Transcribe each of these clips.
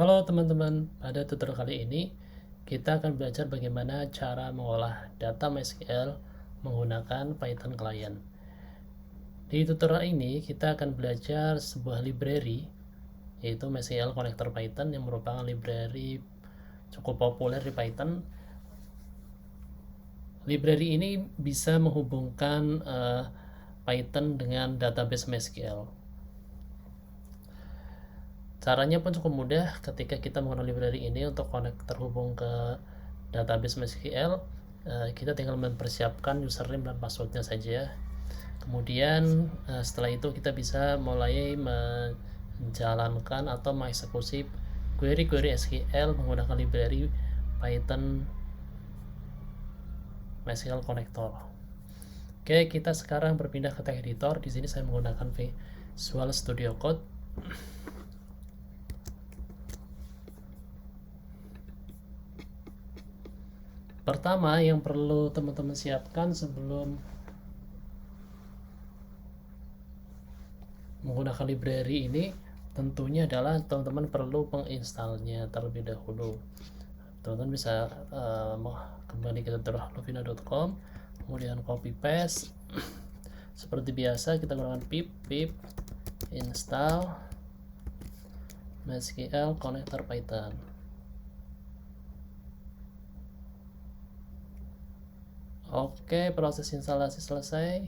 Halo teman-teman, pada tutorial kali ini kita akan belajar bagaimana cara mengolah data MySQL menggunakan Python Client. Di tutorial ini kita akan belajar sebuah library, yaitu MySQL Connector Python, yang merupakan library cukup populer di Python. Library ini bisa menghubungkan Python dengan database MySQL. Caranya pun cukup mudah. Ketika kita menggunakan library ini untuk terhubung ke database MySQL, kita tinggal mempersiapkan username dan passwordnya saja. Kemudian setelah itu kita bisa mulai menjalankan atau mengeksekusi query-query SQL menggunakan library Python MySQL Connector. Oke, kita sekarang berpindah ke text editor. Di sini saya menggunakan Visual Studio Code. Pertama yang perlu teman-teman siapkan sebelum menggunakan library ini tentunya adalah teman-teman perlu menginstalnya terlebih dahulu. Teman-teman bisa kembali ke tutoriallovina.com, kemudian copy paste. Seperti biasa kita gunakan pip install MySQL Connector Python. Oke, proses instalasi selesai.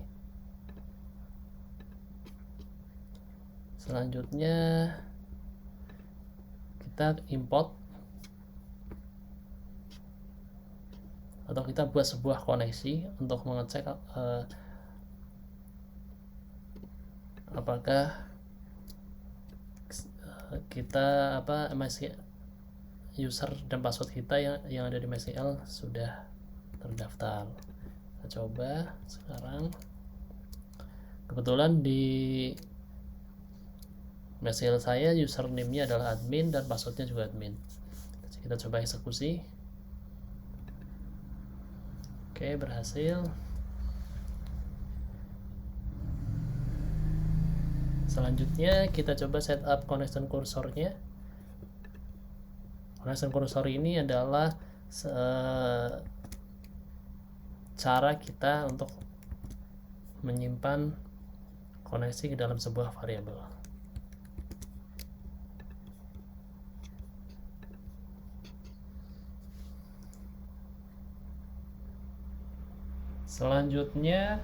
Selanjutnya kita import atau kita buat sebuah koneksi untuk mengecek apakah kita user dan password kita yang ada di MySQL sudah terdaftar. Kita coba sekarang. Kebetulan di MySQL saya username-nya adalah admin dan passwordnya juga admin. Kita coba eksekusi. Oke, berhasil. Selanjutnya kita coba setup connection cursornya. Connection cursor ini adalah cara kita untuk menyimpan koneksi ke dalam sebuah variabel. Selanjutnya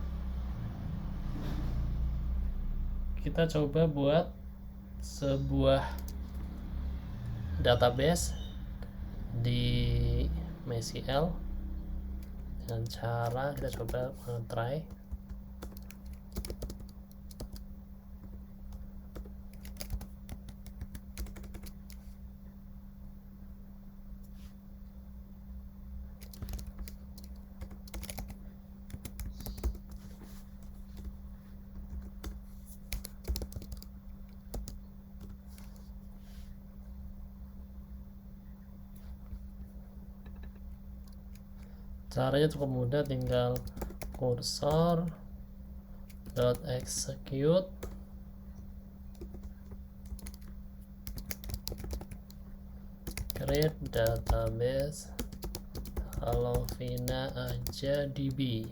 kita coba buat sebuah database di MySQL dengan cara kita coba try. Caranya cukup mudah, tinggal cursor .execute create database Halovina aja DB.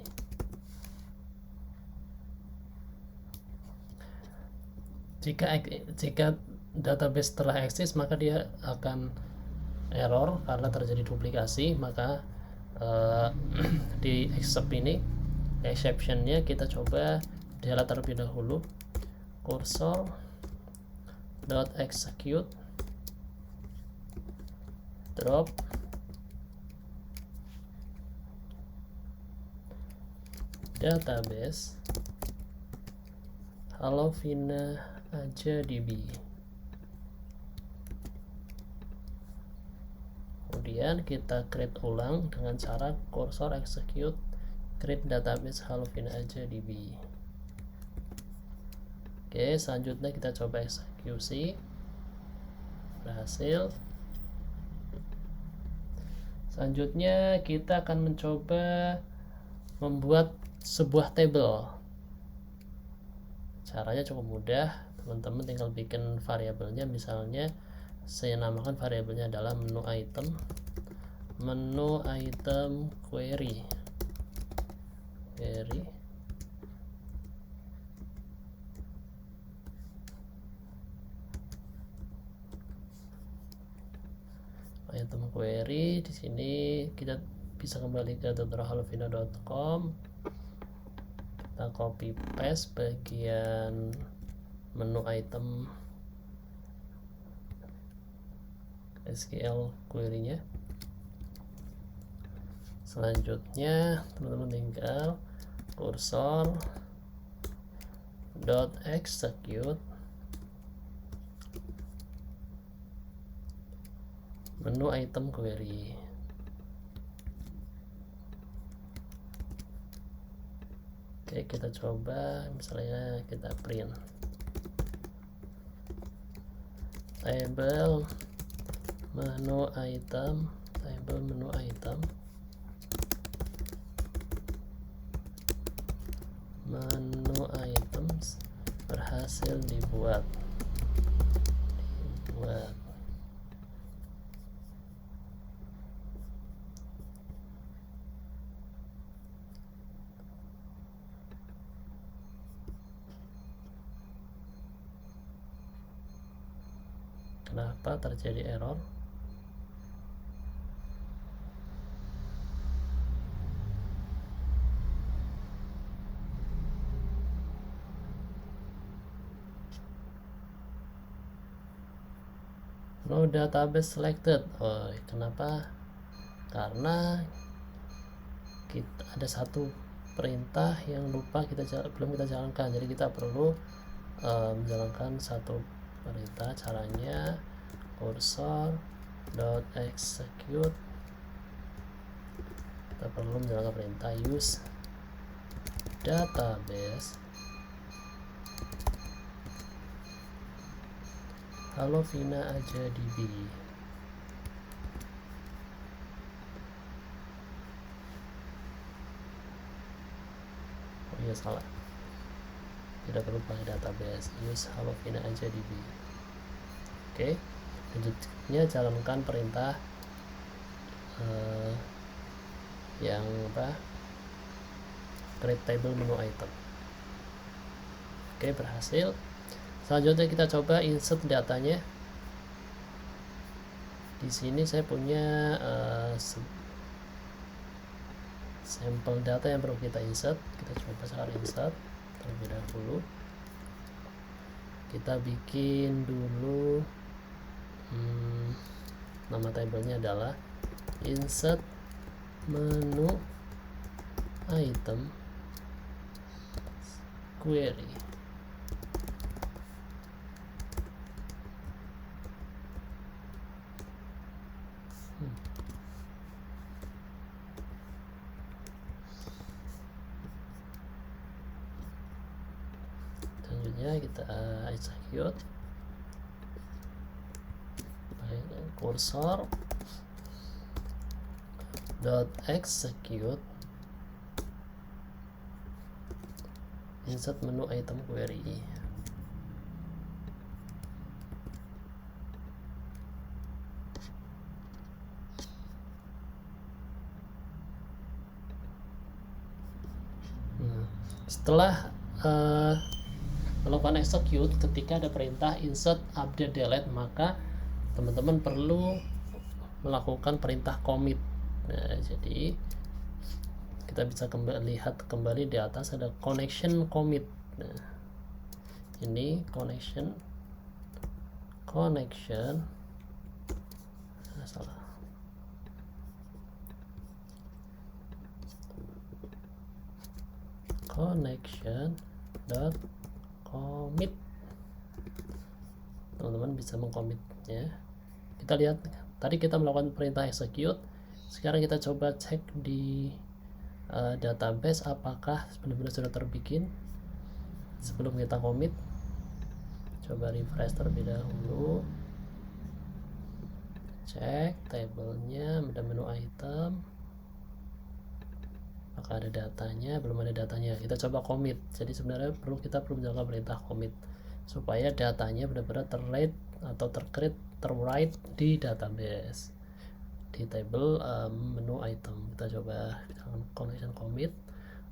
Jika database telah eksis, maka dia akan error karena terjadi duplikasi. Maka di exceptionnya kita coba delete terlebih dahulu. Cursor .execute drop database Halovina aja DB. Kemudian kita create ulang dengan cara cursor execute create database Halovina aja DB. Oke, selanjutnya kita coba eksekusi. Berhasil. Selanjutnya kita akan mencoba membuat sebuah table. Caranya cukup mudah, teman-teman tinggal bikin variabelnya, misalnya saya namakan variabelnya adalah menu item query. Item query. Di sini kita bisa kembali ke tutorialhalofina.com, kita copy paste bagian menu item SQL query-nya. Selanjutnya teman-teman tinggal cursor .execute menu item query. Oke, kita coba misalnya kita print table menu item menu items berhasil dibuat. Kenapa terjadi error? No database selected. Oh, kenapa? Karena ada satu perintah yang belum kita jalankan, jadi kita perlu menjalankan satu perintah. Caranya cursor .execute, kita perlu menjalankan perintah use database Halofina aja DB. Oh iya, salah, tidak perlu pakai database, use Halofina aja DB. Oke, selanjutnya jalankan perintah yang create table menu item. Oke, berhasil. Selanjutnya kita coba insert datanya. Di sini saya punya sampel data yang perlu kita insert. Kita coba cara insert terlebih dahulu. Kita bikin dulu nama tabelnya adalah insert menu item query. Selanjutnya kita execute pakai cursor .execute insert menu item query. Setelah melakukan execute, ketika ada perintah insert, update, delete, maka teman-teman perlu melakukan perintah commit. Nah, jadi kita bisa lihat kembali di atas ada connection commit. Nah, ini connection salah. Connection dot commit. Teman-teman bisa mengcomitnya. Kita lihat tadi kita melakukan perintah execute. Sekarang kita coba cek di database apakah benar-benar sudah terbikin sebelum kita commit. Coba refresh terlebih dahulu, cek tabelnya, ada menu item, apakah ada datanya. Belum ada datanya, kita coba commit. Jadi sebenarnya kita perlu menjalankan perintah commit supaya datanya benar-benar terlihat atau terwrite di database di table menu item. Kita coba connection commit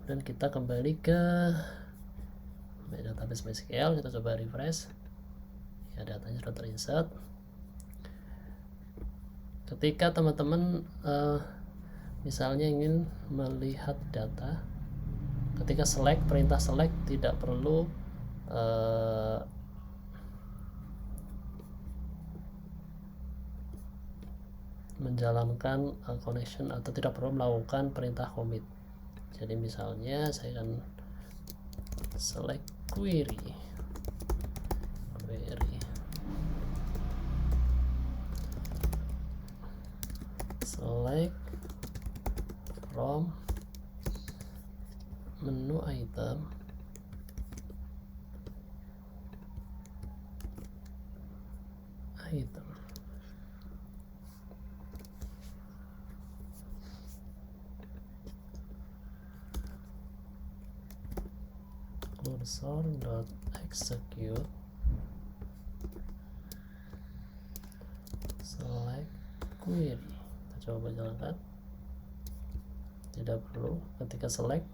dan kita kembali ke database MySQL. Kita coba refresh ya, datanya sudah terinsert. Ketika teman-teman misalnya ingin melihat data, ketika select, perintah select tidak perlu menjalankan connection atau tidak perlu melakukan perintah commit. Jadi misalnya saya akan select query select from menu item cursor.execute select query. Kita coba jalankan, tidak perlu. Ketika select,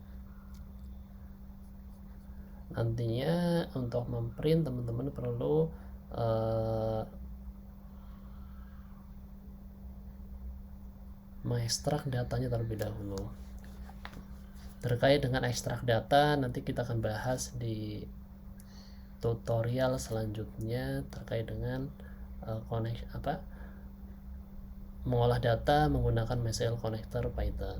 nantinya untuk memprint teman-teman perlu mengekstrak datanya terlebih dahulu. Terkait dengan ekstrak data nanti kita akan bahas di tutorial selanjutnya terkait dengan mengolah data menggunakan MySQL Connector Python.